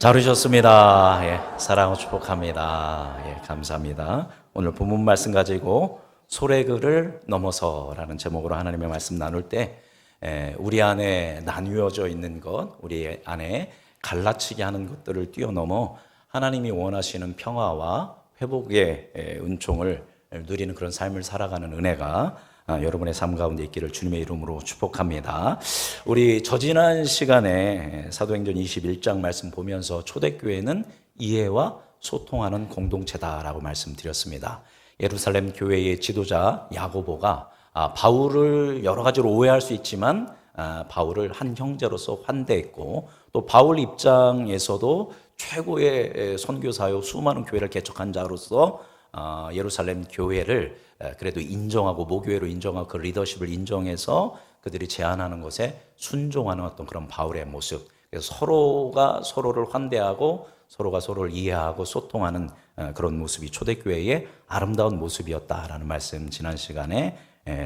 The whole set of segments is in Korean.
잘 오셨습니다. 사랑하고 축복합니다. 감사합니다. 오늘 본문 말씀 가지고 소래글을 넘어서라는 제목으로 하나님의 말씀 나눌 때 우리 안에 나뉘어져 있는 것, 우리 안에 갈라치게 하는 것들을 뛰어넘어 하나님이 원하시는 평화와 회복의 은총을 누리는 그런 삶을 살아가는 은혜가 여러분의 삶 가운데 있기를 주님의 이름으로 축복합니다. 우리 저지난 시간에 사도행전 21장 말씀 보면서 초대교회는 이해와 소통하는 공동체다라고 말씀드렸습니다. 예루살렘 교회의 지도자 야고보가 바울을 여러 가지로 오해할 수 있지만 바울을 한 형제로서 환대했고, 또 바울 입장에서도 최고의 선교사요 수많은 교회를 개척한 자로서 예루살렘 교회를 그래도 인정하고 모교회로 인정하고 그 리더십을 인정해서 그들이 제안하는 것에 순종하는 어떤 그런 바울의 모습, 그래서 서로가 서로를 환대하고 서로가 서로를 이해하고 소통하는 그런 모습이 초대교회의 아름다운 모습이었다라는 말씀 지난 시간에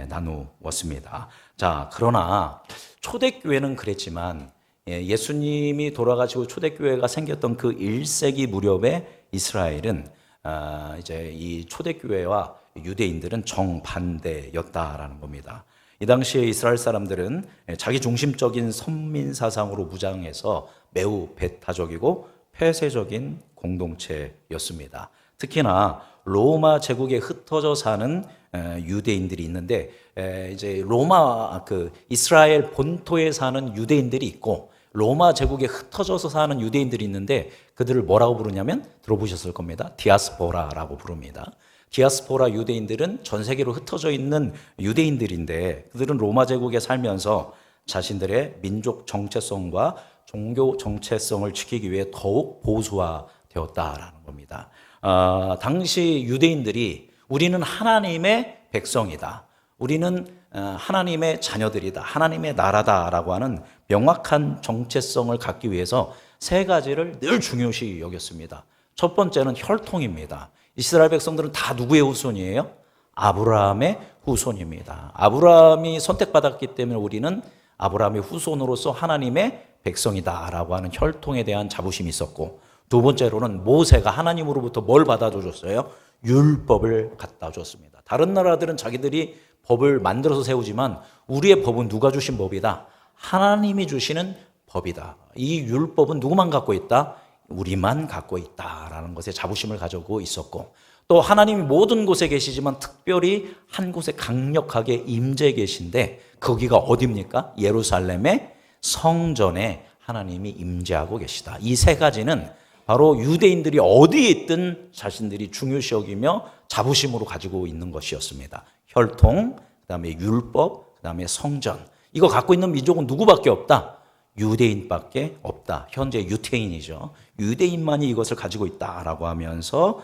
나누었습니다. 자, 그러나 초대교회는 그랬지만 예수님이 돌아가시고 초대교회가 생겼던 그 1세기 무렵에 이스라엘은 이제 이 초대교회와 유대인들은 정반대였다라는 겁니다. 이 당시에 이스라엘 사람들은 자기 중심적인 선민 사상으로 무장해서 매우 배타적이고 폐쇄적인 공동체였습니다. 특히나 로마 제국에 흩어져 사는 유대인들이 있는데, 이제 로마 이스라엘 본토에 사는 유대인들이 있고 로마 제국에 흩어져서 사는 유대인들이 있는데, 그들을 뭐라고 부르냐면 들어보셨을 겁니다. 디아스포라라고 부릅니다. 디아스포라 유대인들은 전 세계로 흩어져 있는 유대인들인데, 그들은 로마 제국에 살면서 자신들의 민족 정체성과 종교 정체성을 지키기 위해 더욱 보수화되었다라는 겁니다. 당시 유대인들이 우리는 하나님의 백성이다, 우리는 하나님의 자녀들이다, 하나님의 나라다라고 하는 명확한 정체성을 갖기 위해서 세 가지를 늘 중요시 여겼습니다. 첫 번째는 혈통입니다. 이스라엘 백성들은 다 누구의 후손이에요? 아브라함의 후손입니다. 아브라함이 선택받았기 때문에 우리는 아브라함의 후손으로서 하나님의 백성이다라고 하는 혈통에 대한 자부심이 있었고, 두 번째로는 모세가 하나님으로부터 뭘 받아줬어요? 율법을 갖다 줬습니다. 다른 나라들은 자기들이 법을 만들어서 세우지만 우리의 법은 누가 주신 법이다? 하나님이 주시는 법이다. 이 율법은 누구만 갖고 있다? 우리만 갖고 있다라는 것에 자부심을 가지고 있었고, 또 하나님이 모든 곳에 계시지만 특별히 한 곳에 강력하게 임재 계신데, 거기가 어디입니까? 예루살렘의 성전에 하나님이 임재하고 계시다. 이 세 가지는 바로 유대인들이 어디에 있든 자신들이 중요시 여기며 자부심으로 가지고 있는 것이었습니다. 혈통, 그다음에 율법, 그다음에 성전. 이거 갖고 있는 민족은 누구밖에 없다? 유대인밖에 없다. 현재 유태인이죠. 유대인만이 이것을 가지고 있다라고 하면서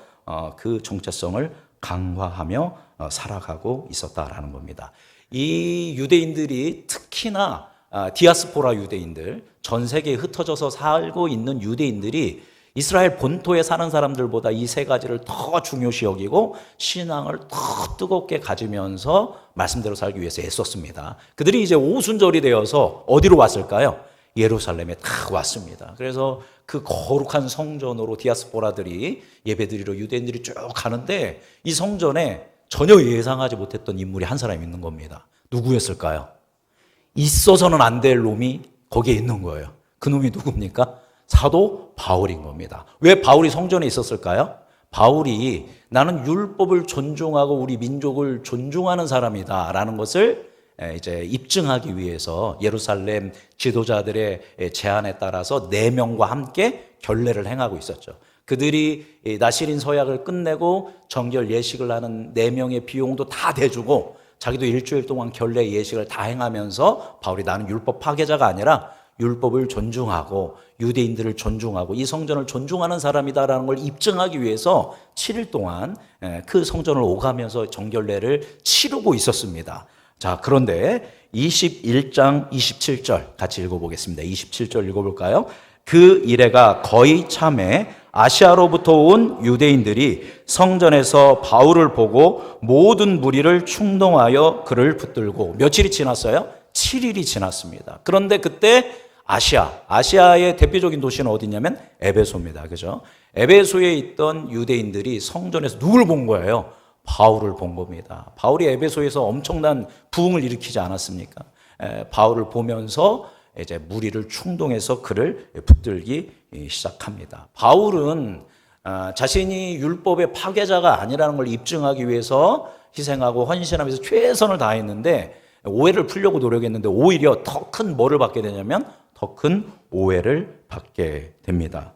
그 정체성을 강화하며 살아가고 있었다라는 겁니다. 이 유대인들이 특히나 디아스포라 유대인들, 전 세계에 흩어져서 살고 있는 유대인들이 이스라엘 본토에 사는 사람들보다 이 세 가지를 더 중요시 여기고 신앙을 더 뜨겁게 가지면서 말씀대로 살기 위해서 애썼습니다. 그들이 이제 오순절이 되어서 어디로 왔을까요? 예루살렘에 딱 왔습니다. 그래서 그 거룩한 성전으로 디아스포라들이 예배드리러 유대인들이 쭉 가는데, 이 성전에 전혀 예상하지 못했던 인물이 한 사람 있는 겁니다. 누구였을까요? 있어서는 안 될 놈이 거기에 있는 거예요. 그 놈이 누굽니까? 사도 바울인 겁니다. 왜 바울이 성전에 있었을까요? 바울이 나는 율법을 존중하고 우리 민족을 존중하는 사람이다 라는 것을 이제 입증하기 위해서 예루살렘 지도자들의 제안에 따라서 4명과 함께 결례를 행하고 있었죠. 그들이 나실인 서약을 끝내고 정결 예식을 하는 4명의 비용도 다 대주고, 자기도 일주일 동안 결례 예식을 다 행하면서 바울이 나는 율법 파괴자가 아니라 율법을 존중하고 유대인들을 존중하고 이 성전을 존중하는 사람이다라는 걸 입증하기 위해서 7일 동안 그 성전을 오가면서 정결례를 치르고 있었습니다. 자, 그런데 21장 27절 같이 읽어보겠습니다. 27절 읽어볼까요? 그 이래가 거의 참에 아시아로부터 온 유대인들이 성전에서 바울을 보고 모든 무리를 충동하여 그를 붙들고, 며칠이 지났어요? 7일이 지났습니다. 그런데 그때 아시아의 대표적인 도시는 어디냐면 에베소입니다. 그죠? 에베소에 있던 유대인들이 성전에서 누굴 본 거예요? 바울을 본 겁니다. 바울이 에베소에서 엄청난 부흥을 일으키지 않았습니까? 바울을 보면서 이제 무리를 충동해서 그를 붙들기 시작합니다. 바울은 자신이 율법의 파괴자가 아니라는 걸 입증하기 위해서 희생하고 헌신하면서 최선을 다했는데 오해를 풀려고 노력했는데 오히려 더 큰 뭐를 받게 되냐면 더 큰 오해를 받게 됩니다.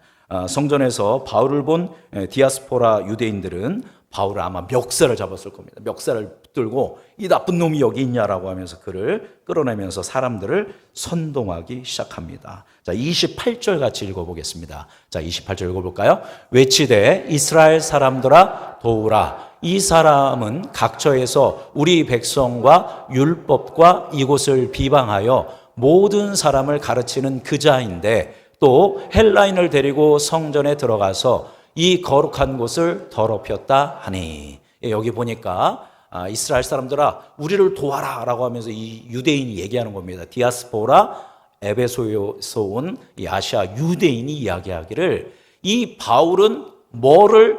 성전에서 바울을 본 디아스포라 유대인들은 바울을 아마 멱살을 잡았을 겁니다. 멱살을 붙들고 이 나쁜 놈이 여기 있냐라고 하면서 그를 끌어내면서 사람들을 선동하기 시작합니다. 자, 28절 같이 읽어보겠습니다. 자, 28절 읽어볼까요? 외치되 이스라엘 사람들아 도우라. 이 사람은 각처에서 우리 백성과 율법과 이곳을 비방하여 모든 사람을 가르치는 그 자인데 또 헬라인을 데리고 성전에 들어가서 이 거룩한 곳을 더럽혔다 하니. 여기 보니까 이스라엘 사람들아 우리를 도와라 라고 하면서 이 유대인이 얘기하는 겁니다. 디아스포라 에베소에서 온 이 아시아 유대인이 이야기하기를 이 바울은 뭐를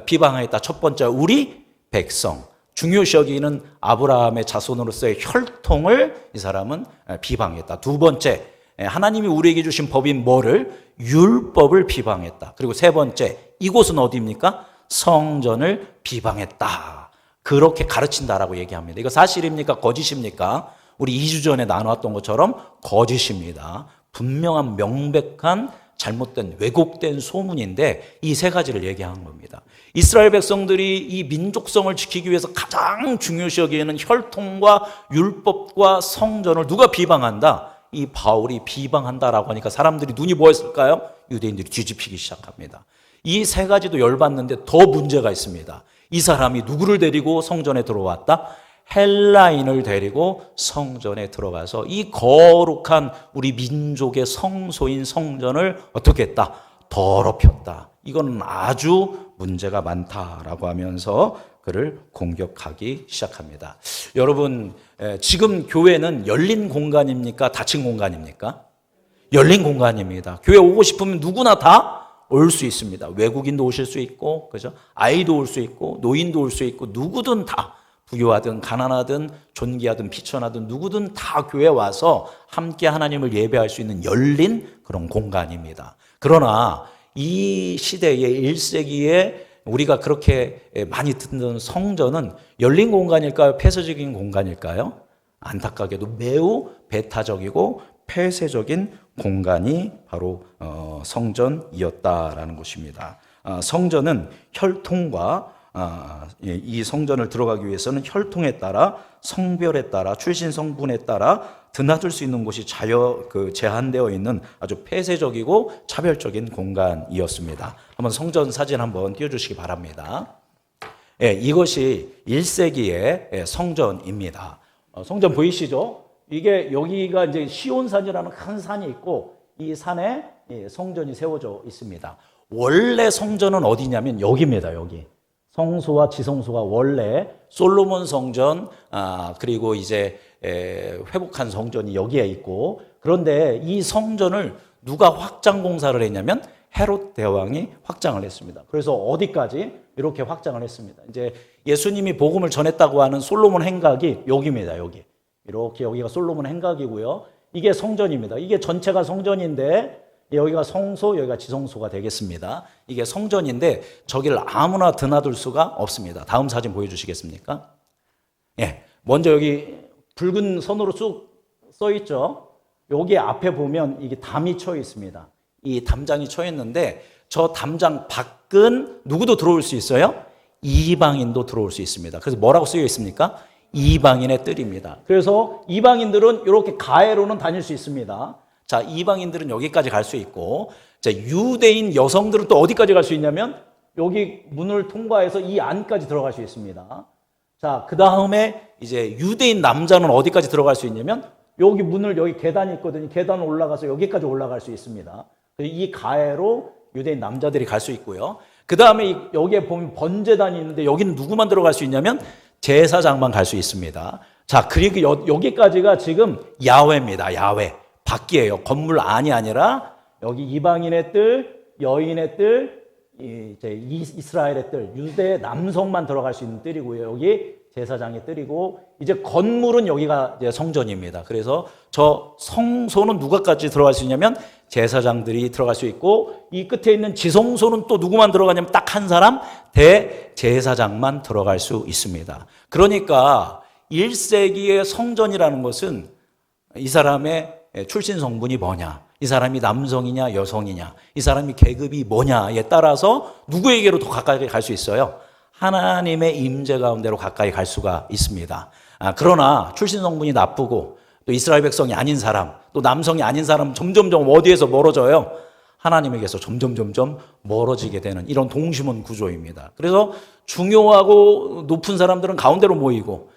비방하였다. 첫 번째 우리 백성, 중요시 여기는 아브라함의 자손으로서의 혈통을 이 사람은 비방했다. 두 번째 하나님이 우리에게 주신 법인 뭐를? 율법을 비방했다. 그리고 세 번째 이곳은 어디입니까? 성전을 비방했다. 그렇게 가르친다라고 얘기합니다. 이거 사실입니까? 거짓입니까? 우리 2주 전에 나눴던 것처럼 거짓입니다. 분명한 명백한 잘못된 왜곡된 소문인데 이 세 가지를 얘기하는 겁니다. 이스라엘 백성들이 이 민족성을 지키기 위해서 가장 중요시 여기는 혈통과 율법과 성전을 누가 비방한다? 이 바울이 비방한다라고 하니까 사람들이 눈이 뭐였을까요? 유대인들이 뒤집히기 시작합니다. 이 세 가지도 열받는데 더 문제가 있습니다. 이 사람이 누구를 데리고 성전에 들어왔다? 헬라인을 데리고 성전에 들어가서 이 거룩한 우리 민족의 성소인 성전을 어떻게 했다? 더럽혔다. 이건 아주 문제가 많다라고 하면서 그를 공격하기 시작합니다. 여러분, 지금 교회는 열린 공간입니까? 닫힌 공간입니까? 열린 공간입니다. 교회 오고 싶으면 누구나 다 올 수 있습니다. 외국인도 오실 수 있고, 그죠? 아이도 올 수 있고, 노인도 올 수 있고, 누구든 다 부유하든 가난하든 존귀하든 비천하든 누구든 다 교회에 와서 함께 하나님을 예배할 수 있는 열린 그런 공간입니다. 그러나 이 시대의 1세기에 우리가 그렇게 많이 듣는 성전은 열린 공간일까요? 폐쇄적인 공간일까요? 안타깝게도 매우 배타적이고 폐쇄적인 공간이 바로 성전이었다라는 것입니다. 성전은 혈통과 이 성전을 들어가기 위해서는 혈통에 따라 성별에 따라 출신 성분에 따라 드나들 수 있는 곳이 제한되어 있는 아주 폐쇄적이고 차별적인 공간이었습니다. 한번 성전 사진 한번 띄워주시기 바랍니다. 이것이 1세기의 성전입니다. 성전 보이시죠? 이게 여기가 이제 시온산이라는 큰 산이 있고 이 산에 성전이 세워져 있습니다. 원래 성전은 어디냐면 여기입니다. 여기. 성소와 지성소가 원래 솔로몬 성전 그리고 이제 회복한 성전이 여기에 있고 그런데 이 성전을 누가 확장 공사를 했냐면 헤롯 대왕이 확장을 했습니다. 그래서 어디까지 이렇게 확장을 했습니다. 이제 예수님이 복음을 전했다고 하는 솔로몬 행각이 여기입니다. 여기. 이렇게 여기가 솔로몬 행각이고요. 이게 성전입니다. 이게 전체가 성전인데 여기가 성소, 여기가 지성소가 되겠습니다. 이게 성전인데 저기를 아무나 드나들 수가 없습니다. 다음 사진 보여주시겠습니까? 먼저 여기 붉은 선으로 쭉 써 있죠. 여기 앞에 보면 이게 담이 쳐 있습니다. 이 담장이 쳐 있는데 저 담장 밖은 누구도 들어올 수 있어요? 이방인도 들어올 수 있습니다. 그래서 뭐라고 쓰여 있습니까? 이방인의 뜰입니다. 그래서 이방인들은 이렇게 가해로는 다닐 수 있습니다. 자, 이방인들은 여기까지 갈 수 있고, 자, 유대인 여성들은 또 어디까지 갈 수 있냐면 여기 문을 통과해서 이 안까지 들어갈 수 있습니다. 자, 그 다음에 이제 유대인 남자는 어디까지 들어갈 수 있냐면 여기 문을 여기 계단이 있거든요. 계단 올라가서 여기까지 올라갈 수 있습니다. 이 가해로 유대인 남자들이 갈 수 있고요. 그 다음에 여기에 보면 번제단이 있는데 여기는 누구만 들어갈 수 있냐면 제사장만 갈 수 있습니다. 자, 그리고 여기까지가 지금 야훼입니다. 야훼. 밖이에요. 건물 안이 아니라 여기 이방인의 뜰, 여인의 뜰, 이제 이스라엘의 뜰, 유대 남성만 들어갈 수 있는 뜰이고요. 여기 제사장의 뜰이고, 이제 건물은 여기가 이제 성전입니다. 그래서 저 성소는 누가까지 들어갈 수 있냐면 제사장들이 들어갈 수 있고, 이 끝에 있는 지성소는 또 누구만 들어가냐면 딱 한 사람, 대제사장만 들어갈 수 있습니다. 그러니까 1세기의 성전이라는 것은 이 사람의 출신 성분이 뭐냐, 이 사람이 남성이냐 여성이냐, 이 사람이 계급이 뭐냐에 따라서 누구에게로 더 가까이 갈 수 있어요? 하나님의 임재 가운데로 가까이 갈 수가 있습니다. 그러나 출신 성분이 나쁘고 또 이스라엘 백성이 아닌 사람, 또 남성이 아닌 사람 점점점 어디에서 멀어져요? 하나님에게서 점점 멀어지게 되는 이런 동심원 구조입니다. 그래서 중요하고 높은 사람들은 가운데로 모이고,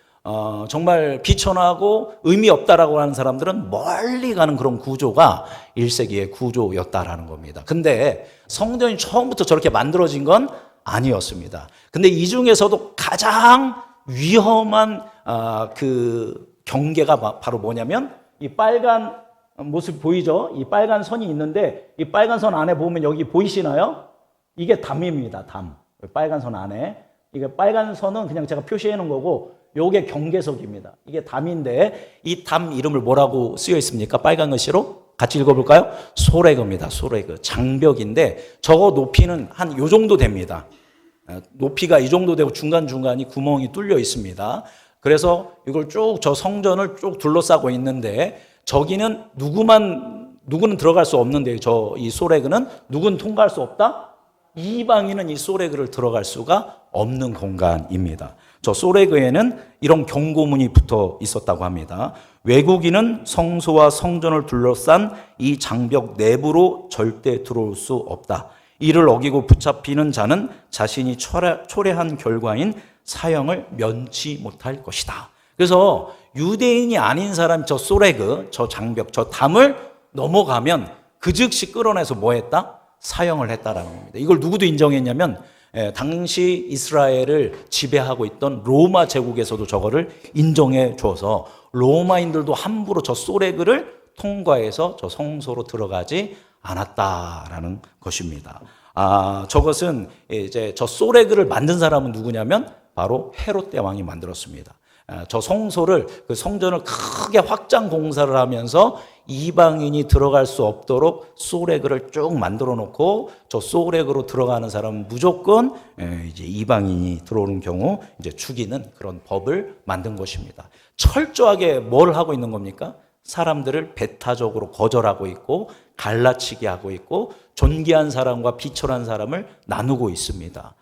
정말 비천하고 의미 없다라고 하는 사람들은 멀리 가는 그런 구조가 1세기의 구조였다라는 겁니다. 근데 성전이 처음부터 저렇게 만들어진 건 아니었습니다. 근데 이 중에서도 가장 위험한 그 경계가 바로 뭐냐면, 이 빨간 모습 보이죠? 이 빨간 선이 있는데, 이 빨간 선 안에 보면 여기 보이시나요? 이게 담입니다. 담. 빨간 선 안에. 이게 빨간 선은 그냥 제가 표시해 놓은 거고, 요게 경계석입니다. 이게 담인데, 이 담 이름을 뭐라고 쓰여 있습니까? 빨간 글씨로 같이 읽어볼까요? 소래그입니다. 소래그. 장벽인데 저거 높이는 한 요 정도 됩니다. 높이가 이 정도 되고 중간중간이 구멍이 뚫려 있습니다. 그래서 이걸 쭉 저 성전을 쭉 둘러싸고 있는데, 저기는 누구는 들어갈 수 없는데, 저 이 소래그는 누구는 통과할 수 없다? 이방인은 이 소래그를 들어갈 수가 없는 공간입니다. 저 소래그에는 이런 경고문이 붙어 있었다고 합니다. 외국인은 성소와 성전을 둘러싼 이 장벽 내부로 절대 들어올 수 없다. 이를 어기고 붙잡히는 자는 자신이 초래한 결과인 사형을 면치 못할 것이다. 그래서 유대인이 아닌 사람이 저 소래그, 저 장벽, 저 담을 넘어가면 그 즉시 끌어내서 뭐 했다? 사형을 했다라는 겁니다. 이걸 누구도 인정했냐면 당시 이스라엘을 지배하고 있던 로마 제국에서도 저거를 인정해 줘서 로마인들도 함부로 저 소래그를 통과해서 저 성소로 들어가지 않았다라는 것입니다. 저것은 이제 저 소래그를 만든 사람은 누구냐면 바로 헤롯 대왕이 만들었습니다. 저 성소를, 그 성전을 크게 확장 공사를 하면서 이방인이 들어갈 수 없도록 소래그를 쭉 만들어 놓고, 저 소래그로 들어가는 사람은 무조건 이제 이방인이 들어오는 경우 이제 죽이는 그런 법을 만든 것입니다. 철저하게 뭘 하고 있는 겁니까? 사람들을 배타적으로 거절하고 있고, 갈라치게 하고 있고, 존귀한 사람과 비천한 사람을 나누고 있습니다.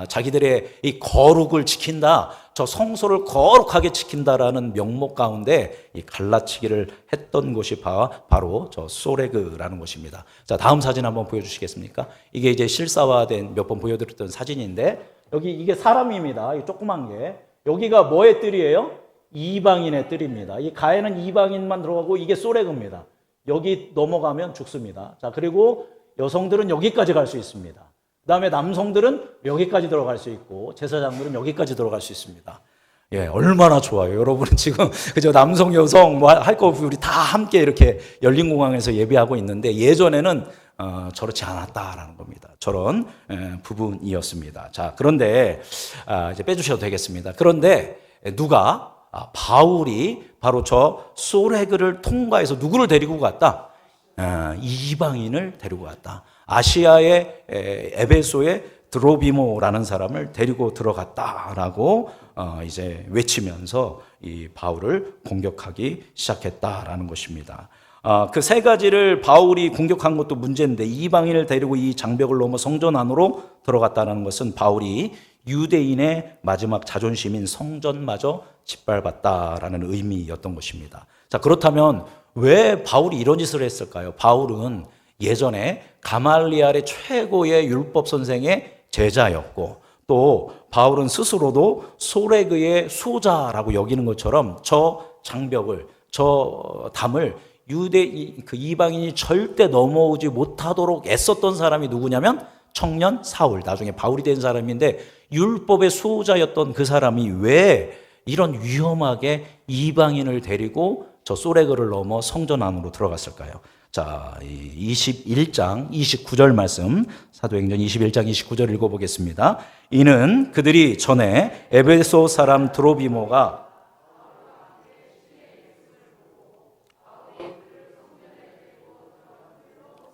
자기들의 이 거룩을 지킨다, 저 성소를 거룩하게 지킨다라는 명목 가운데 이 갈라치기를 했던 곳이 바로 저 소래그라는 곳입니다. 자, 다음 사진 한번 보여주시겠습니까? 이게 이제 실사화된 몇 번 보여드렸던 사진인데, 여기 이게 사람입니다. 이 조그만 게. 여기가 뭐의 뜰이에요? 이방인의 뜰입니다. 이 가에는 이방인만 들어가고 이게 소래그입니다. 여기 넘어가면 죽습니다. 자, 그리고 여성들은 여기까지 갈 수 있습니다. 그 다음에 남성들은 여기까지 들어갈 수 있고, 제사장들은 여기까지 들어갈 수 있습니다. 예, 얼마나 좋아요. 여러분은 지금, 그저 남성, 여성, 뭐 할 거 없이 우리 다 함께 이렇게 열린 공항에서 예배하고 있는데, 예전에는, 저렇지 않았다라는 겁니다. 저런, 부분이었습니다. 자, 그런데, 이제 빼주셔도 되겠습니다. 그런데, 바울이 바로 저 소래그를 통과해서 누구를 데리고 갔다? 이방인을 데리고 갔다. 아시아의 에베소의 드로비모라는 사람을 데리고 들어갔다라고 이제 외치면서 이 바울을 공격하기 시작했다라는 것입니다. 그 세 가지를 바울이 공격한 것도 문제인데, 이방인을 데리고 이 장벽을 넘어 성전 안으로 들어갔다는 것은 바울이 유대인의 마지막 자존심인 성전마저 짓밟았다라는 의미였던 것입니다. 자, 그렇다면 왜 바울이 이런 짓을 했을까요? 바울은 예전에 가말리알의 최고의 율법 선생의 제자였고, 또 바울은 스스로도 소래그의 수호자라고 여기는 것처럼 저 장벽을, 저 담을 그 이방인이 절대 넘어오지 못하도록 애썼던 사람이 누구냐면 청년 사울, 나중에 바울이 된 사람인데, 율법의 수호자였던 그 사람이 왜 이런 위험하게 이방인을 데리고 저 소레그를 넘어 성전 안으로 들어갔을까요? 자, 21장 29절 말씀, 사도행전 21장 29절 읽어보겠습니다. 이는 그들이 전에 에베소 사람 드로비모가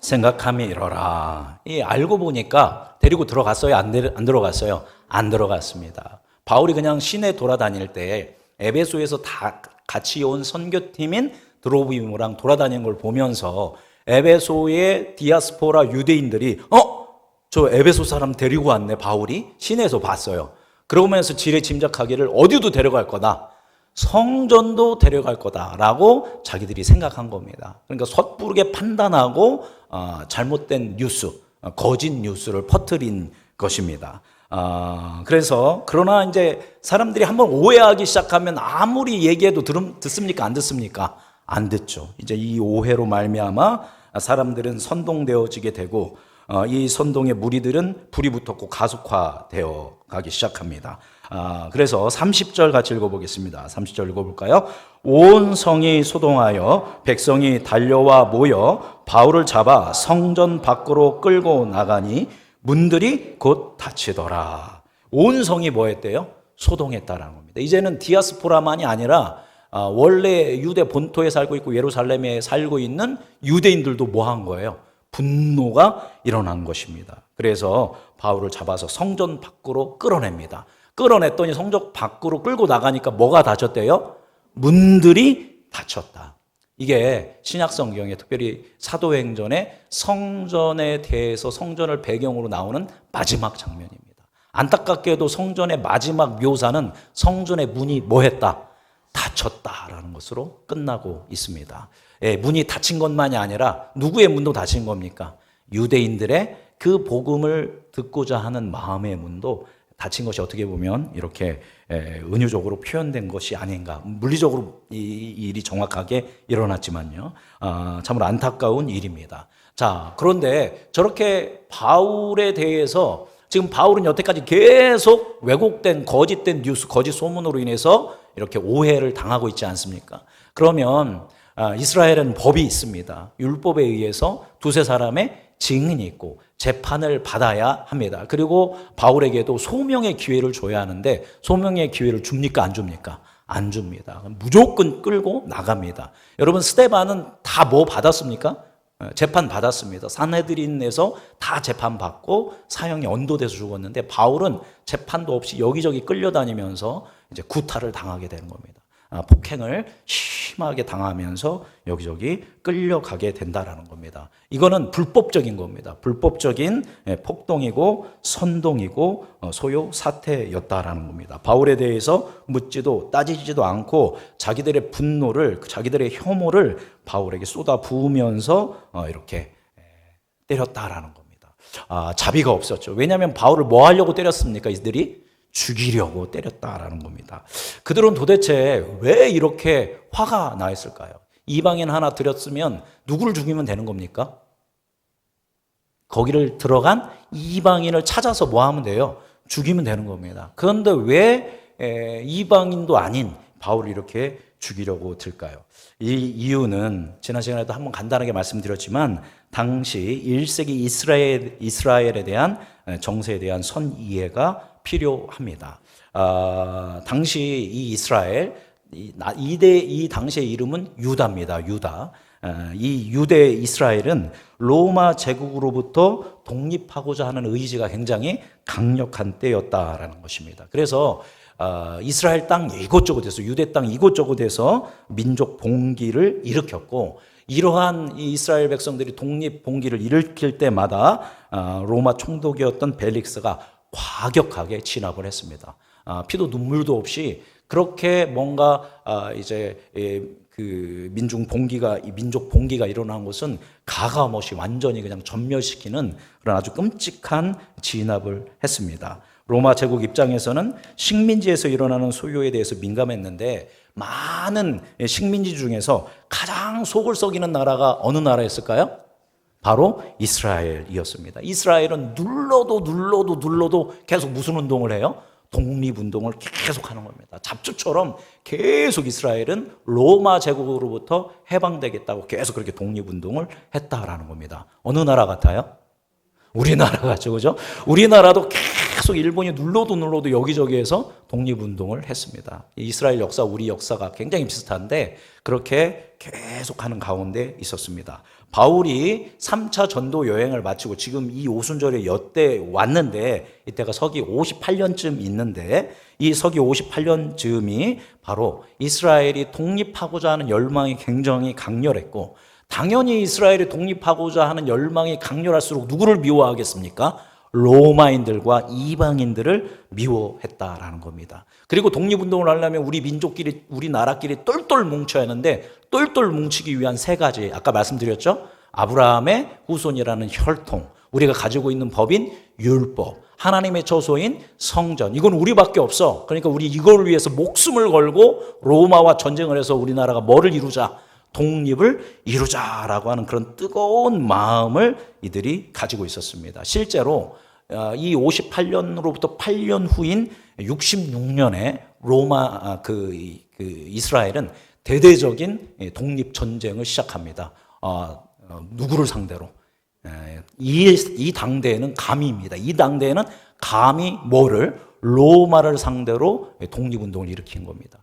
생각함이 이러라. 알고 보니까 데리고 들어갔어요? 안 들어갔어요? 안 들어갔습니다. 바울이 그냥 시내 돌아다닐 때 에베소에서 다 같이 온 선교팀인 드로비모랑 돌아다니는 걸 보면서 에베소의 디아스포라 유대인들이 저 에베소 사람 데리고 왔네 바울이? 시내에서 봤어요. 그러면서 지레 짐작하기를 어디도 데려갈 거다. 성전도 데려갈 거다라고 자기들이 생각한 겁니다. 그러니까 섣부르게 판단하고 잘못된 뉴스, 거짓 뉴스를 퍼뜨린 것입니다. 그래서 그러나 이제 사람들이 한번 오해하기 시작하면 아무리 얘기해도 듣습니까? 안 듣습니까? 안 듣죠. 이제 이 오해로 말미암아 사람들은 선동되어지게 되고 이 선동의 무리들은 불이 붙었고 가속화되어 가기 시작합니다. 그래서 30절 같이 읽어보겠습니다. 30절 읽어볼까요? 온 성이 소동하여 백성이 달려와 모여 바울을 잡아 성전 밖으로 끌고 나가니 문들이 곧 닫히더라. 온 성이 뭐 했대요? 소동했다라는 겁니다. 이제는 디아스포라만이 아니라 원래 유대 본토에 살고 있고 예루살렘에 살고 있는 유대인들도 뭐 한 거예요? 분노가 일어난 것입니다. 그래서 바울을 잡아서 성전 밖으로 끌어냅니다. 끌어냈더니 성전 밖으로 끌고 나가니까 뭐가 닫혔대요? 문들이 닫혔다. 이게 신약 성경에 특별히 사도행전에 성전에 대해서 성전을 배경으로 나오는 마지막 장면입니다. 안타깝게도 성전의 마지막 묘사는 성전의 문이 뭐 했다? 닫혔다라는 것으로 끝나고 있습니다. 문이 닫힌 것만이 아니라 누구의 문도 닫힌 겁니까? 유대인들의 그 복음을 듣고자 하는 마음의 문도 닫힌 것이 어떻게 보면 이렇게 은유적으로 표현된 것이 아닌가. 물리적으로 이 일이 정확하게 일어났지만요. 참으로 안타까운 일입니다. 자, 그런데 저렇게 바울에 대해서 지금 바울은 여태까지 계속 왜곡된 거짓된 뉴스, 거짓 소문으로 인해서 이렇게 오해를 당하고 있지 않습니까? 그러면 이스라엘은 법이 있습니다. 율법에 의해서 두세 사람의 증인이 있고 재판을 받아야 합니다. 그리고 바울에게도 소명의 기회를 줘야 하는데 소명의 기회를 줍니까? 안 줍니까? 안 줍니다. 무조건 끌고 나갑니다. 여러분 스데반은 다 뭐 받았습니까? 재판 받았습니다. 산헤드린에서 다 재판 받고 사형이 언도돼서 죽었는데 바울은 재판도 없이 여기저기 끌려다니면서 이제 구타를 당하게 되는 겁니다. 폭행을 심하게 당하면서 여기저기 끌려가게 된다라는 겁니다. 이거는 불법적인 겁니다. 불법적인 폭동이고 선동이고 소요 사태였다라는 겁니다. 바울에 대해서 묻지도 따지지도 않고 자기들의 분노를, 자기들의 혐오를 바울에게 쏟아 부으면서 이렇게 때렸다라는 겁니다. 자비가 없었죠. 왜냐하면 바울을 뭐 하려고 때렸습니까? 이들이 죽이려고 때렸다라는 겁니다. 그들은 도대체 왜 이렇게 화가 나 있을까요? 이방인 하나 들였으면 누구를 죽이면 되는 겁니까? 거기를 들어간 이방인을 찾아서 뭐 하면 돼요? 죽이면 되는 겁니다. 그런데 왜 이방인도 아닌 바울을 이렇게 죽이려고 들까요? 이 이유는 지난 시간에도 한번 간단하게 말씀드렸지만 당시 1세기 이스라엘에 대한 정세에 대한 선 이해가 필요합니다. 당시 이 이스라엘, 이 당시의 이름은 유다입니다. 유다. 이 유대 이스라엘은 로마 제국으로부터 독립하고자 하는 의지가 굉장히 강력한 때였다라는 것입니다. 그래서 이스라엘 땅 이곳저곳에서 유대 땅 이곳저곳에서 민족 봉기를 일으켰고 이러한 이스라엘 백성들이 독립 봉기를 일으킬 때마다 로마 총독이었던 벨릭스가 과격하게 진압을 했습니다. 피도 눈물도 없이 그렇게 뭔가 이제 그 민족 봉기가 일어난 것은 가감없이 완전히 그냥 전멸시키는 그런 아주 끔찍한 진압을 했습니다. 로마 제국 입장에서는 식민지에서 일어나는 소요에 대해서 민감했는데 많은 식민지 중에서 가장 속을 썩이는 나라가 어느 나라였을까요? 바로 이스라엘이었습니다. 이스라엘은 눌러도 계속 무슨 운동을 해요? 독립운동을 계속 하는 겁니다. 잡초처럼 계속 이스라엘은 로마 제국으로부터 해방되겠다고 계속 그렇게 독립운동을 했다라는 겁니다. 어느 나라 같아요? 우리나라 같죠, 그죠? 우리나라도 계속 일본이 눌러도 여기저기에서 독립운동을 했습니다. 이스라엘 역사, 우리 역사가 굉장히 비슷한데 그렇게 계속 하는 가운데 있었습니다. 바울이 3차 전도 여행을 마치고 지금 이 오순절에 여태 왔는데 이때가 서기 58년쯤 있는데 이 서기 58년쯤이 바로 이스라엘이 독립하고자 하는 열망이 굉장히 강렬했고 당연히 이스라엘이 독립하고자 하는 열망이 강렬할수록 누구를 미워하겠습니까? 로마인들과 이방인들을 미워했다라는 겁니다. 그리고 독립운동을 하려면 우리 민족끼리, 우리 나라끼리 똘똘 뭉쳐야 하는데 똘똘 뭉치기 위한 세 가지, 아까 말씀드렸죠? 아브라함의 후손이라는 혈통, 우리가 가지고 있는 법인 율법, 하나님의 처소인 성전, 이건 우리밖에 없어. 그러니까 우리 이걸 위해서 목숨을 걸고 로마와 전쟁을 해서 우리나라가 뭐를 이루자? 독립을 이루자라고 하는 그런 뜨거운 마음을 이들이 가지고 있었습니다. 실제로 이 58년으로부터 8년 후인 66년에 로마 이스라엘은 대대적인 독립 전쟁을 시작합니다. 누구를 상대로? 이 당대에는 감히입니다. 이 당대에는 감히 뭐를? 로마를 상대로 독립운동을 일으킨 겁니다.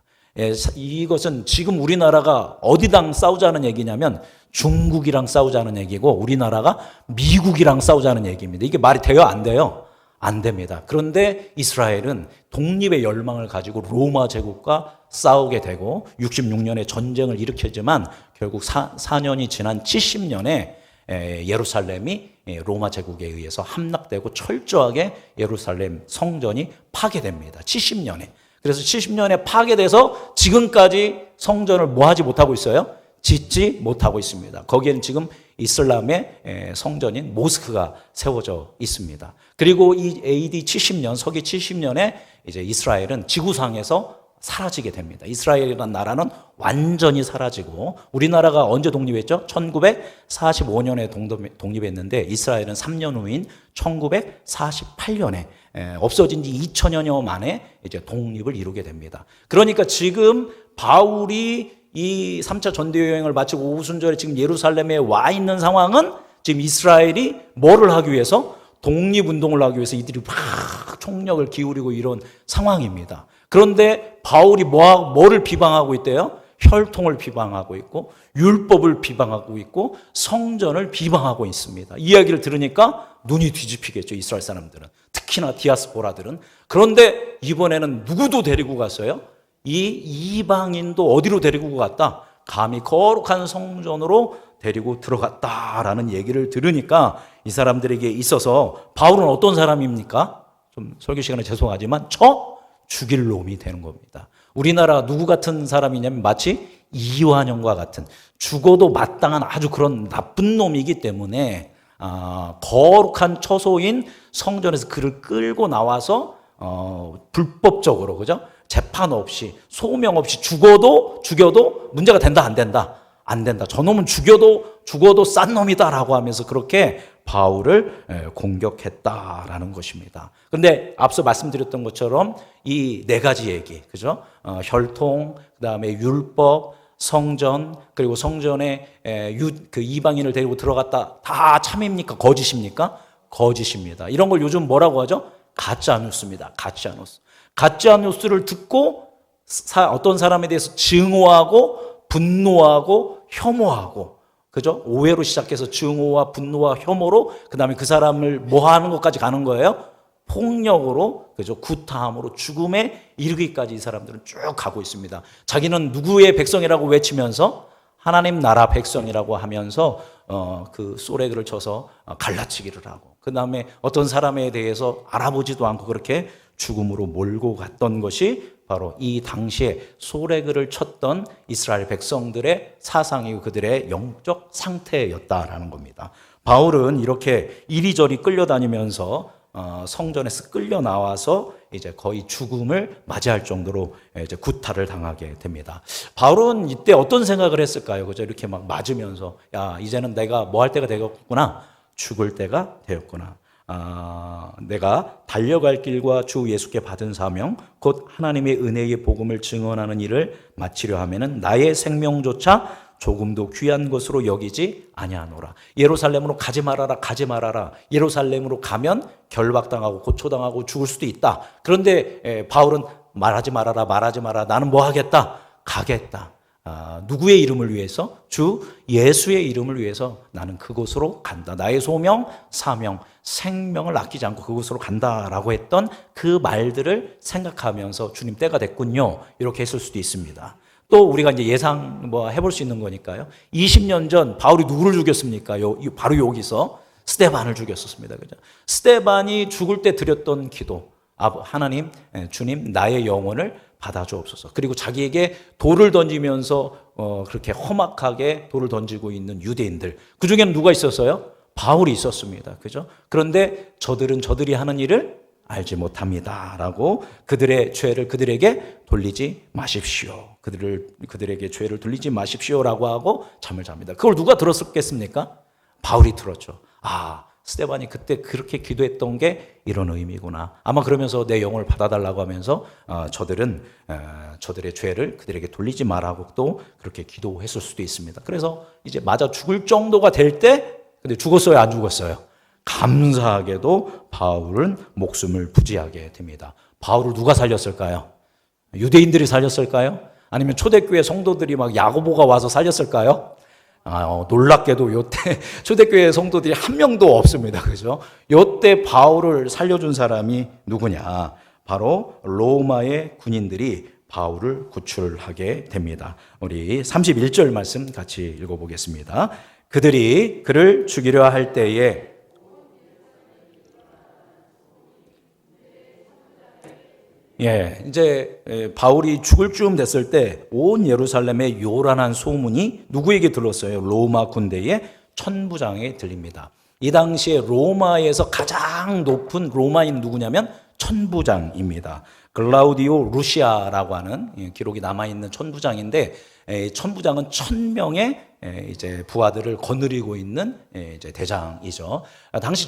이것은 지금 우리나라가 어디랑 싸우자는 얘기냐면 중국이랑 싸우자는 얘기고 우리나라가 미국이랑 싸우자는 얘기입니다. 이게 말이 돼요? 안 돼요? 안 됩니다. 그런데 이스라엘은 독립의 열망을 가지고 로마 제국과 싸우게 되고 66년에 전쟁을 일으켰지만 결국 4년이 지난 70년에 예루살렘이 로마 제국에 의해서 함락되고 철저하게 예루살렘 성전이 파괴됩니다. 70년에. 그래서 70년에 파괴돼서 지금까지 성전을 뭐 하지 못하고 있어요? 짓지 못하고 있습니다. 거기에는 지금 이슬람의 성전인 모스크가 세워져 있습니다. 그리고 이 AD 70년, 서기 70년에 이제 이스라엘은 지구상에서 사라지게 됩니다. 이스라엘이라는 나라는 완전히 사라지고 우리나라가 언제 독립했죠? 1945년에 독립했는데 이스라엘은 3년 후인 1948년에 없어진 지 2000여 만에 이제 독립을 이루게 됩니다. 그러니까 지금 바울이 이 3차 전도 여행을 마치고 오순절에 지금 예루살렘에 와 있는 상황은 지금 이스라엘이 뭐를 하기 위해서? 독립운동을 하기 위해서 이들이 막 총력을 기울이고 이런 상황입니다. 그런데 바울이 뭐를 비방하고 있대요? 혈통을 비방하고 있고 율법을 비방하고 있고 성전을 비방하고 있습니다. 이야기를 들으니까 눈이 뒤집히겠죠. 이스라엘 사람들은. 특히나 디아스포라들은. 그런데 이번에는 누구도 데리고 갔어요? 이 이방인도 어디로 데리고 갔다? 감히 거룩한 성전으로 데리고 들어갔다라는 얘기를 들으니까 이 사람들에게 있어서 바울은 어떤 사람입니까? 좀 설교 시간에 죄송하지만 죽일 놈이 되는 겁니다. 우리나라 누구 같은 사람이냐면 마치 이완용과 같은 죽어도 마땅한 아주 그런 나쁜 놈이기 때문에 거룩한 처소인 성전에서 그를 끌고 나와서 불법적으로 그죠? 재판 없이 소명 없이 죽여도 문제가 된다 안 된다? 안 된다. 저놈은 죽어도 싼 놈이다라고 하면서 그렇게 바울을 공격했다라는 것입니다. 그런데 앞서 말씀드렸던 것처럼 이 네 가지 얘기, 그죠? 혈통, 그다음에 율법, 성전, 그리고 성전에 그 이방인을 데리고 들어갔다. 다 참입니까? 거짓입니까? 거짓입니다. 이런 걸 요즘 뭐라고 하죠? 가짜 뉴스입니다. 가짜 뉴스. 가짜 뉴스를 듣고 어떤 사람에 대해서 증오하고 분노하고 혐오하고 그죠? 오해로 시작해서 증오와 분노와 혐오로 그다음에 그 사람을 뭐 하는 것까지 가는 거예요? 폭력으로 그죠? 구타함으로 죽음에 이르기까지 이 사람들은 쭉 가고 있습니다. 자기는 누구의 백성이라고 외치면서 하나님 나라 백성이라고 하면서 그 소레그를 쳐서 갈라치기를 하고 그다음에 어떤 사람에 대해서 알아보지도 않고 그렇게 죽음으로 몰고 갔던 것이 바로 이 당시에 소레그를 쳤던 이스라엘 백성들의 사상이고 그들의 영적 상태였다라는 겁니다. 바울은 이렇게 이리저리 끌려다니면서 성전에서 끌려 나와서 이제 거의 죽음을 맞이할 정도로 이제 구타를 당하게 됩니다. 바울은 이때 어떤 생각을 했을까요? 그죠? 이렇게 막 맞으면서 야, 이제는 내가 뭐 할 때가 되었구나. 죽을 때가 되었구나. 내가 달려갈 길과 주 예수께 받은 사명 곧 하나님의 은혜의 복음을 증언하는 일을 마치려 하면은 나의 생명조차 조금도 귀한 것으로 여기지 아니하노라. 예루살렘으로 가지 말아라, 가지 말아라. 예루살렘으로 가면 결박당하고 고초당하고 죽을 수도 있다. 그런데 바울은 말하지 말아라, 말하지 마라. 나는 뭐 하겠다? 가겠다. 누구의 이름을 위해서? 주 예수의 이름을 위해서 나는 그곳으로 간다. 나의 소명, 사명, 생명을 아끼지 않고 그곳으로 간다라고 했던 그 말들을 생각하면서 주님 때가 됐군요. 이렇게 했을 수도 있습니다. 또 우리가 이제 예상 해볼 수 있는 거니까요. 20년 전 바울이 누구를 죽였습니까? 바로 여기서 스데반을 죽였었습니다. 그죠? 스데반이 죽을 때 드렸던 기도. 하나님, 주님, 나의 영혼을 받아주옵소서. 그리고 자기에게 돌을 던지면서 그렇게 험악하게 돌을 던지고 있는 유대인들. 그 중에는 누가 있었어요? 바울이 있었습니다. 그죠? 그런데 저들은 저들이 하는 일을 알지 못합니다. 라고 그들의 죄를 그들에게 돌리지 마십시오. 그들에게 죄를 돌리지 마십시오. 라고 하고 잠을 잡니다. 그걸 누가 들었겠습니까? 바울이 들었죠. 스데반이 그때 그렇게 기도했던 게 이런 의미구나. 아마 그러면서 내 영혼을 받아달라고 하면서 저들의 죄를 그들에게 돌리지 말라고 또 그렇게 기도했을 수도 있습니다. 그래서 이제 맞아 죽을 정도가 될 때, 근데 죽었어요, 안 죽었어요? 감사하게도 바울은 목숨을 부지하게 됩니다. 바울을 누가 살렸을까요? 유대인들이 살렸을까요? 아니면 초대교회 성도들이 막 야고보가 와서 살렸을까요? 놀랍게도 요때 초대교회 성도들이 한 명도 없습니다. 그죠? 요때 바울을 살려준 사람이 누구냐? 바로 로마의 군인들이 바울을 구출하게 됩니다. 우리 31절 말씀 같이 읽어보겠습니다. 그들이 그를 죽이려 할 때에 이제 바울이 죽을 쯤 됐을 때 온 예루살렘의 요란한 소문이 누구에게 들렸어요? 로마 군대의 천부장에 들립니다. 이 당시에 로마에서 가장 높은 로마인 누구냐면 천부장입니다. 글라우디오 루시아라고 하는 기록이 남아있는 천부장인데, 천부장은 1000명의 이제 부하들을 거느리고 있는 이제 대장이죠. 당시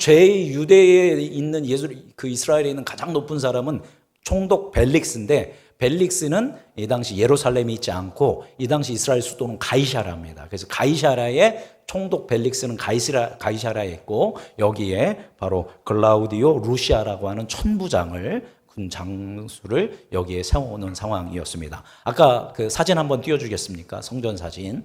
유대에 있는 이스라엘에 있는 가장 높은 사람은 총독 벨릭스인데, 벨릭스는 이 당시 예루살렘에 있지 않고 이 당시 이스라엘 수도는 가이사라입니다. 그래서 가이사라의 총독 벨릭스는 가이사라에 있고, 여기에 바로 글라우디오 루시아라고 하는 천부장을 군 장수를 여기에 세워놓은 상황이었습니다. 아까 그 사진 한번 띄워주겠습니까? 성전 사진.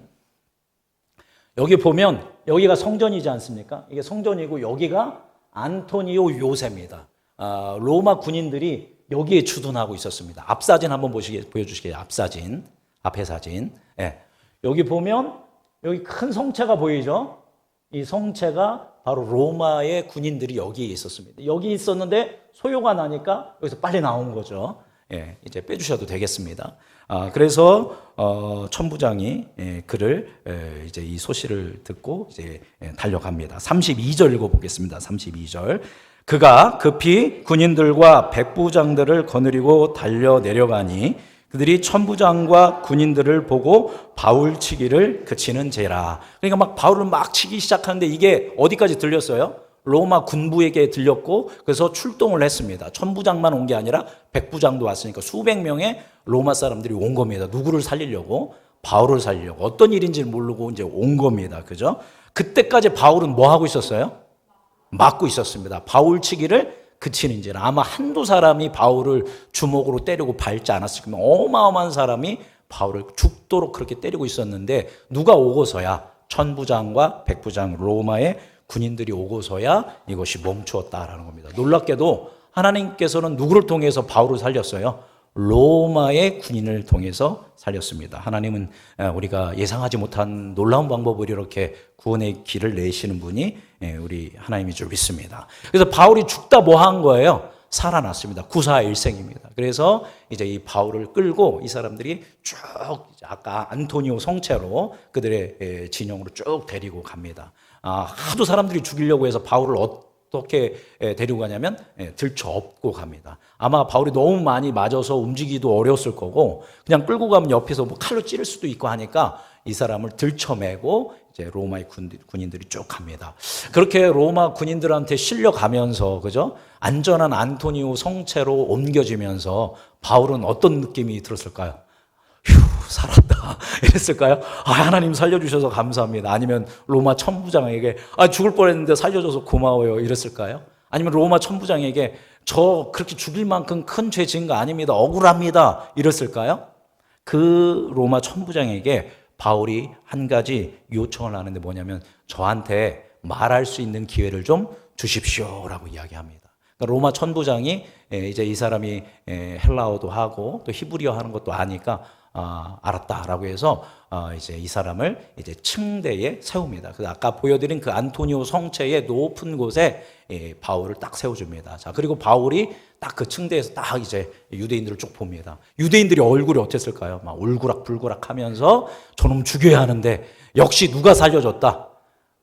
여기 보면 여기가 성전이지 않습니까? 이게 성전이고 여기가 안토니오 요새입니다. 로마 군인들이 여기에 주둔하고 있었습니다. 앞사진 한번 보여주시겠어요? 앞사진, 앞에 사진. 여기 보면 여기 큰 성체가 보이죠? 이 성체가 바로 로마의 군인들이 여기에 있었습니다. 여기 있었는데 소요가 나니까 여기서 빨리 나온 거죠. 이제 빼주셔도 되겠습니다. 그래서 천부장이 그를 이제 이 소식을 듣고 이제 달려갑니다. 32절 읽어보겠습니다. 32절. 그가 급히 군인들과 백부장들을 거느리고 달려 내려가니 그들이 천부장과 군인들을 보고 바울 치기를 그치는제라. 그러니까 막 바울을 막 치기 시작하는데 이게 어디까지 들렸어요? 로마 군부에게 들렸고, 그래서 출동을 했습니다. 천부장만 온 게 아니라 백부장도 왔으니까 수백 명의 로마 사람들이 온 겁니다. 누구를 살리려고? 바울을 살리려고. 어떤 일인지 모르고 이제 온 겁니다. 그죠? 그때까지 바울은 뭐 하고 있었어요? 막고 있었습니다. 바울 치기를 그치는지라. 아마 한두 사람이 바울을 주먹으로 때리고 밟지 않았을 겁니다. 어마어마한 사람이 바울을 죽도록 그렇게 때리고 있었는데, 누가 오고서야, 천부장과 백부장 로마의 군인들이 오고서야 이것이 멈추었다라는 겁니다. 놀랍게도 하나님께서는 누구를 통해서 바울을 살렸어요? 로마의 군인을 통해서 살렸습니다. 하나님은 우리가 예상하지 못한 놀라운 방법으로 이렇게 구원의 길을 내시는 분이 우리 하나님인 줄 믿습니다. 그래서 바울이 죽다 뭐 한 거예요? 살아났습니다. 구사일생입니다. 그래서 이제 이 바울을 끌고 이 사람들이 쭉 아까 안토니오 성체로 그들의 진영으로 쭉 데리고 갑니다. 하도 사람들이 죽이려고 해서 바울을 어떻게 데리고 가냐면 들쳐업고 갑니다. 아마 바울이 너무 많이 맞아서 움직이기도 어려웠을 거고, 그냥 끌고 가면 옆에서 뭐 칼로 찌를 수도 있고 하니까 이 사람을 들쳐매고 이제 로마의 군인들이 쭉 갑니다. 그렇게 로마 군인들한테 실려가면서 그죠? 안전한 안토니오 성체로 옮겨지면서 바울은 어떤 느낌이 들었을까요? 휴, 살았다 이랬을까요? 하나님 살려주셔서 감사합니다. 아니면 로마 천부장에게 죽을 뻔했는데 살려줘서 고마워요 이랬을까요? 아니면 로마 천부장에게 저 그렇게 죽일 만큼 큰 죄 지은 거 아닙니다. 억울합니다 이랬을까요? 그 로마 천부장에게 바울이 한 가지 요청을 하는데 뭐냐면 저한테 말할 수 있는 기회를 좀 주십시오라고 이야기합니다. 그러니까 로마 천부장이 이제 이 사람이 헬라어도 하고 또 히브리어 하는 것도 아니까 알았다라고 해서 이제 이 사람을 이제 층대에 세웁니다. 그래서 아까 보여드린 그 안토니오 성체의 높은 곳에 바울을 딱 세워줍니다. 자, 그리고 바울이 딱 그 층대에서 딱 이제 유대인들을 쭉 봅니다. 유대인들이 얼굴이 어땠을까요? 막 울그락불그락 하면서 저놈 죽여야 하는데 역시 누가 살려줬다.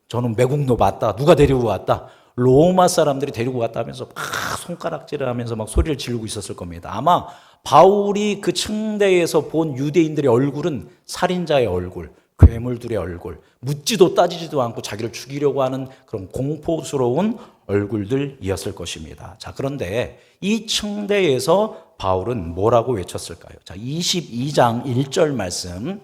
저놈 매국노 맞다. 누가 데리고 왔다. 로마 사람들이 데리고 왔다 하면서 막 손가락질을 하면서 막 소리를 지르고 있었을 겁니다. 아마 바울이 그 층대에서 본 유대인들의 얼굴은 살인자의 얼굴, 괴물들의 얼굴, 묻지도 따지지도 않고 자기를 죽이려고 하는 그런 공포스러운 얼굴들이었을 것입니다. 자, 그런데 이 층대에서 바울은 뭐라고 외쳤을까요? 자, 22장 1절 말씀,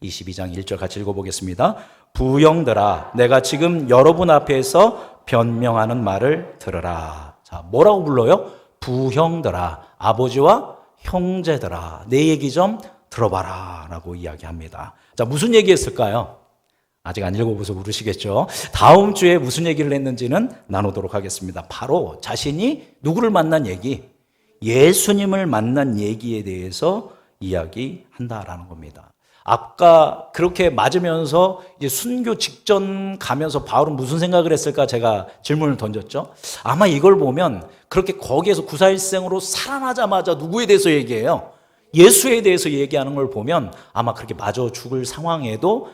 22장 1절 같이 읽어보겠습니다. 부형들아, 내가 지금 여러분 앞에서 변명하는 말을 들으라. 자, 뭐라고 불러요? 부형들아, 아버지와 형제들아, 내 얘기 좀 들어봐라 라고 이야기합니다. 자, 무슨 얘기했을까요? 아직 안 읽어보셔서 모르시겠죠? 다음 주에 무슨 얘기를 했는지는 나누도록 하겠습니다. 바로 자신이 누구를 만난 얘기, 예수님을 만난 얘기에 대해서 이야기한다라는 겁니다. 아까 그렇게 맞으면서 이제 순교 직전 가면서 바울은 무슨 생각을 했을까 제가 질문을 던졌죠. 아마 이걸 보면 그렇게 거기에서 구사일생으로 살아나자마자 누구에 대해서 얘기해요? 예수에 대해서 얘기하는 걸 보면 아마 그렇게 마저 죽을 상황에도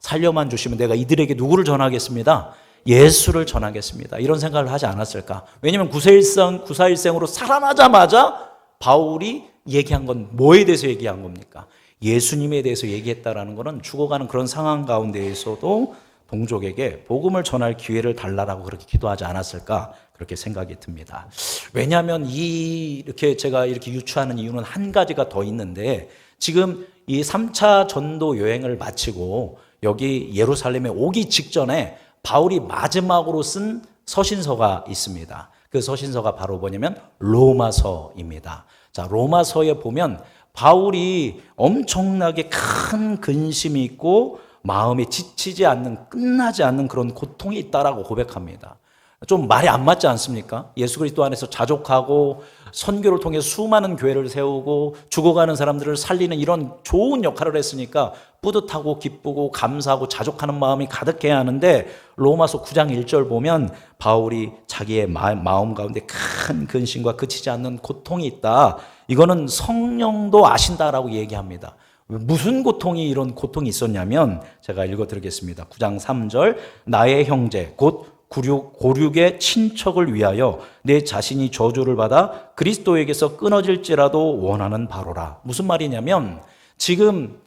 살려만 주시면 내가 이들에게 누구를 전하겠습니다. 예수를 전하겠습니다. 이런 생각을 하지 않았을까? 왜냐하면 구사일생으로 살아나자마자 바울이 얘기한 건 뭐에 대해서 얘기한 겁니까? 예수님에 대해서 얘기했다라는 것은 죽어가는 그런 상황 가운데에서도 동족에게 복음을 전할 기회를 달라라고 그렇게 기도하지 않았을까 그렇게 생각이 듭니다. 왜냐하면 이렇게 제가 이렇게 유추하는 이유는 한 가지가 더 있는데 지금 이 3차 전도 여행을 마치고 여기 예루살렘에 오기 직전에 바울이 마지막으로 쓴 서신서가 있습니다. 그 서신서가 바로 뭐냐면 로마서입니다. 자, 로마서에 보면 바울이 엄청나게 큰 근심이 있고 마음에 지치지 않는, 끝나지 않는 그런 고통이 있다라고 고백합니다. 좀 말이 안 맞지 않습니까? 예수 그리스도 안에서 자족하고 선교를 통해 수많은 교회를 세우고 죽어가는 사람들을 살리는 이런 좋은 역할을 했으니까 뿌듯하고 기쁘고 감사하고 자족하는 마음이 가득해야 하는데 로마서 9장 1절 보면 바울이 자기의 마음 가운데 큰 근심과 그치지 않는 고통이 있다. 이거는 성령도 아신다라고 얘기합니다. 무슨 고통이 이런 고통이 있었냐면 제가 읽어드리겠습니다. 9장 3절 나의 형제 곧 고륙의 친척을 위하여 내 자신이 저주를 받아 그리스도에게서 끊어질지라도 원하는 바로라. 무슨 말이냐면 지금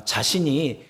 자신이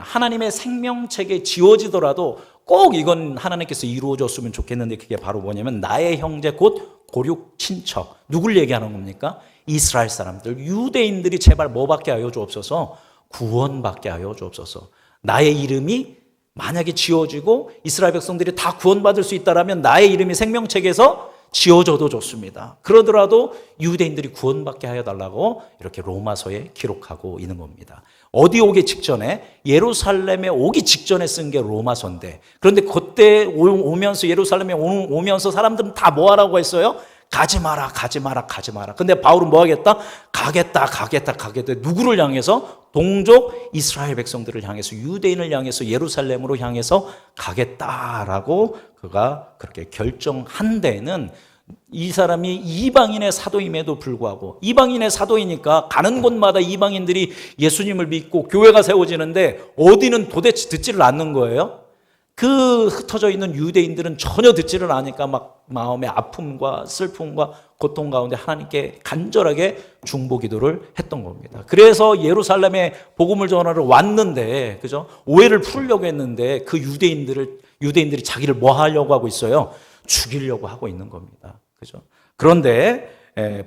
하나님의 생명책에 지워지더라도 꼭 이건 하나님께서 이루어졌으면 좋겠는데 그게 바로 뭐냐면 나의 형제 곧 고륙 친척. 누굴 얘기하는 겁니까? 이스라엘 사람들, 유대인들이 제발 뭐 받게 하여 주옵소서? 구원받게 하여 주옵소서. 나의 이름이 만약에 지워지고 이스라엘 백성들이 다 구원받을 수 있다면 나의 이름이 생명책에서 지워져도 좋습니다. 그러더라도 유대인들이 구원받게 하여 달라고 이렇게 로마서에 기록하고 있는 겁니다. 어디 오기 직전에 예루살렘에 오기 직전에 쓴 게 로마서인데 그런데 그때 오면서 예루살렘에 오면서 사람들은 다 뭐 하라고 했어요? 가지 마라, 가지 마라, 가지 마라. 근데 바울은 뭐 하겠다? 가겠다. 누구를 향해서? 동족 이스라엘 백성들을 향해서, 유대인을 향해서, 예루살렘으로 향해서 가겠다라고 그가 그렇게 결정한 데는 이 사람이 이방인의 사도임에도 불구하고, 이방인의 사도이니까 가는 곳마다 이방인들이 예수님을 믿고 교회가 세워지는데 어디는 도대체 듣지를 않는 거예요. 그 흩어져 있는 유대인들은 전혀 듣지를 않으니까 막 마음의 아픔과 슬픔과 고통 가운데 하나님께 간절하게 중보 기도를 했던 겁니다. 그래서 예루살렘에 복음을 전하러 왔는데, 그죠? 오해를 풀려고 했는데 그 유대인들이 자기를 뭐 하려고 하고 있어요? 죽이려고 하고 있는 겁니다. 그죠? 그런데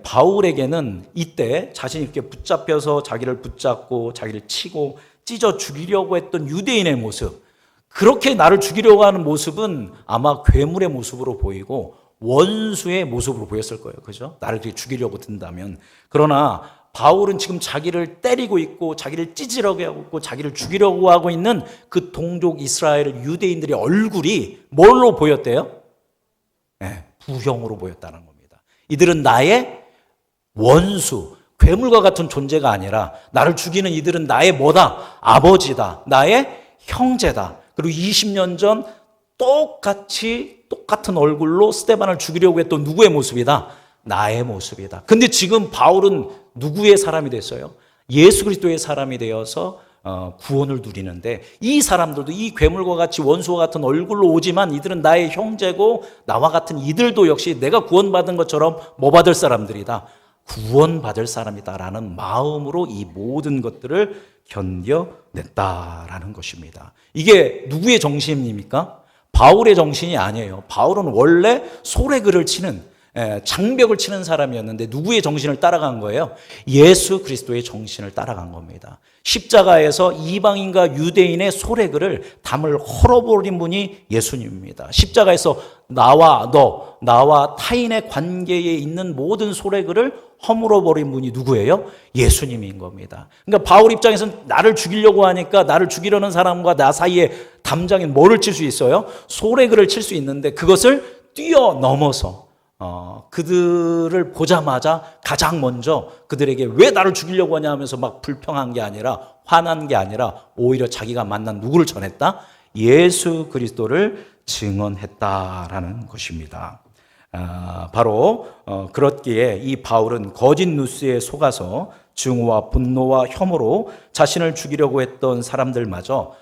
바울에게는 이때 자신이 이렇게 붙잡혀서 자기를 붙잡고 자기를 치고 찢어 죽이려고 했던 유대인의 모습, 그렇게 나를 죽이려고 하는 모습은 아마 괴물의 모습으로 보이고 원수의 모습으로 보였을 거예요. 그죠? 나를 죽이려고 든다면. 그러나 바울은 지금 자기를 때리고 있고 자기를 찢으려고 하고 있고 자기를 죽이려고 하고 있는 그 동족 이스라엘 유대인들의 얼굴이 뭘로 보였대요? 부형으로 보였다는 겁니다. 이들은 나의 원수, 괴물과 같은 존재가 아니라 나를 죽이는 이들은 나의 뭐다? 아버지다. 나의 형제다. 그리고 20년 전 똑같은 얼굴로 스데반을 죽이려고 했던 누구의 모습이다? 나의 모습이다. 근데 지금 바울은 누구의 사람이 됐어요? 예수 그리스도의 사람이 되어서 구원을 누리는데, 이 사람들도 이 괴물과 같이 원수와 같은 얼굴로 오지만 이들은 나의 형제고 나와 같은 이들도 역시 내가 구원받은 것처럼 뭐 받을 사람들이다? 구원받을 사람이다라는 마음으로 이 모든 것들을 견뎌냈다라는 것입니다. 이게 누구의 정신입니까? 바울의 정신이 아니에요. 바울은 원래 소래글을 치는, 장벽을 치는 사람이었는데 누구의 정신을 따라간 거예요? 예수 그리스도의 정신을 따라간 겁니다. 십자가에서 이방인과 유대인의 소래글을 담을 헐어버린 분이 예수님입니다. 십자가에서 나와 타인의 관계에 있는 모든 소래글을 허물어버린 분이 누구예요? 예수님인 겁니다. 그러니까 바울 입장에서는 나를 죽이려고 하니까 나를 죽이려는 사람과 나 사이에 담장인 뭐를 칠 수 있어요? 소래글을 칠 수 있는데 그것을 뛰어넘어서 그들을 보자마자 가장 먼저 그들에게 왜 나를 죽이려고 하냐 하면서 막 불평한 게 아니라, 화난 게 아니라 오히려 자기가 만난 누구를 전했다? 예수 그리스도를 증언했다라는 것입니다. 바로 그렇기에 이 바울은 거짓 뉴스에 속아서 증오와 분노와 혐오로 자신을 죽이려고 했던 사람들마저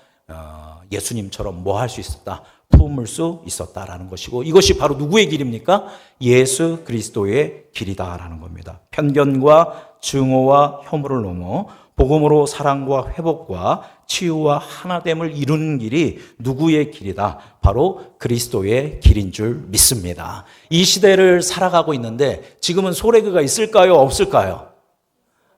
예수님처럼 뭐 할 수 있었다? 품을 수 있었다라는 것이고, 이것이 바로 누구의 길입니까? 예수 그리스도의 길이다라는 겁니다. 편견과 증오와 혐오를 넘어 복음으로 사랑과 회복과 치유와 하나됨을 이루는 길이 누구의 길이다? 바로 그리스도의 길인 줄 믿습니다. 이 시대를 살아가고 있는데 지금은 소래그가 있을까요? 없을까요?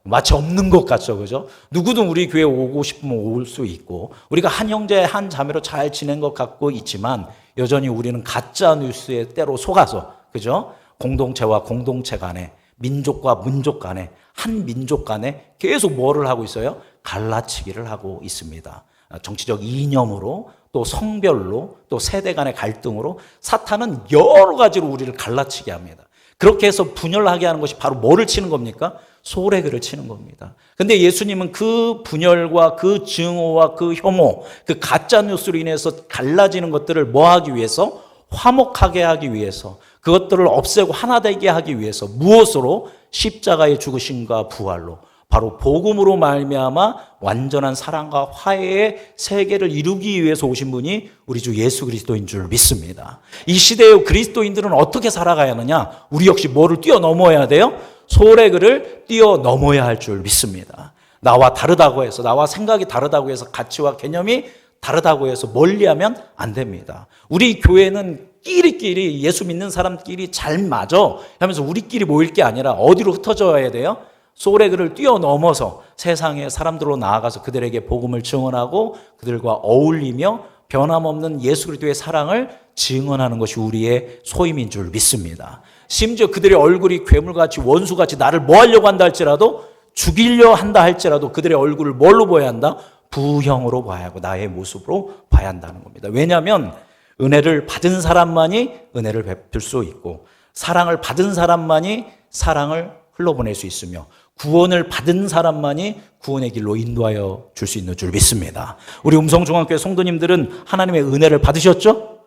마치 없는 것 같죠, 그죠? 누구든 우리 교회 오고 싶으면 올 수 있고, 우리가 한 형제 한 자매로 잘 지낸 것 같고 있지만 여전히 우리는 가짜 뉴스에 때로 속아서, 그죠? 공동체와 공동체 간에, 민족과 민족 간에, 한 민족 간에 계속 뭐를 하고 있어요? 갈라치기를 하고 있습니다. 정치적 이념으로, 또 성별로, 또 세대 간의 갈등으로 사탄은 여러 가지로 우리를 갈라치게 합니다. 그렇게 해서 분열하게 하는 것이 바로 뭐를 치는 겁니까? 소래글을 치는 겁니다. 근데 예수님은 그 분열과 그 증오와 그 혐오, 그 가짜 뉴스로 인해서 갈라지는 것들을 뭐 하기 위해서? 화목하게 하기 위해서, 그것들을 없애고 하나 되게 하기 위해서 무엇으로? 십자가의 죽으심과 부활로, 바로 복음으로 말미암아 완전한 사랑과 화해의 세계를 이루기 위해서 오신 분이 우리 주 예수 그리스도인 줄 믿습니다. 이 시대의 그리스도인들은 어떻게 살아가야 하느냐? 우리 역시 뭐를 뛰어넘어야 돼요? 소래글을 뛰어넘어야 할 줄 믿습니다. 나와 다르다고 해서, 나와 생각이 다르다고 해서, 가치와 개념이 다르다고 해서 멀리하면 안 됩니다. 우리 교회는 끼리끼리 예수 믿는 사람끼리 잘 맞아 하면서 우리끼리 모일 게 아니라 어디로 흩어져야 돼요? 소래글을 뛰어넘어서 세상의 사람들로 나아가서 그들에게 복음을 증언하고 그들과 어울리며 변함없는 예수 그리스도의 사랑을 증언하는 것이 우리의 소임인 줄 믿습니다. 심지어 그들의 얼굴이 괴물같이 원수같이 나를 뭐 하려고 한다 할지라도, 죽이려 한다 할지라도 그들의 얼굴을 뭘로 보아야 한다? 부형으로 봐야 하고 나의 모습으로 봐야 한다는 겁니다. 왜냐하면 은혜를 받은 사람만이 은혜를 베풀 수 있고, 사랑을 받은 사람만이 사랑을 흘러보낼 수 있으며, 구원을 받은 사람만이 구원의 길로 인도하여 줄 수 있는 줄 믿습니다. 우리 음성중앙교회 성도님들은 하나님의 은혜를 받으셨죠?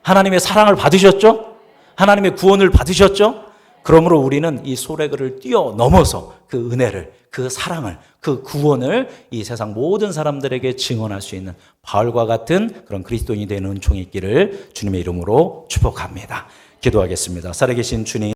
하나님의 사랑을 받으셨죠? 하나님의 구원을 받으셨죠? 그러므로 우리는 이 소래그를 뛰어넘어서 그 은혜를, 그 사랑을, 그 구원을 이 세상 모든 사람들에게 증언할 수 있는 바울과 같은 그런 그리스도인이 되는 은총이 있기를 주님의 이름으로 축복합니다. 기도하겠습니다. 살아계신 주님,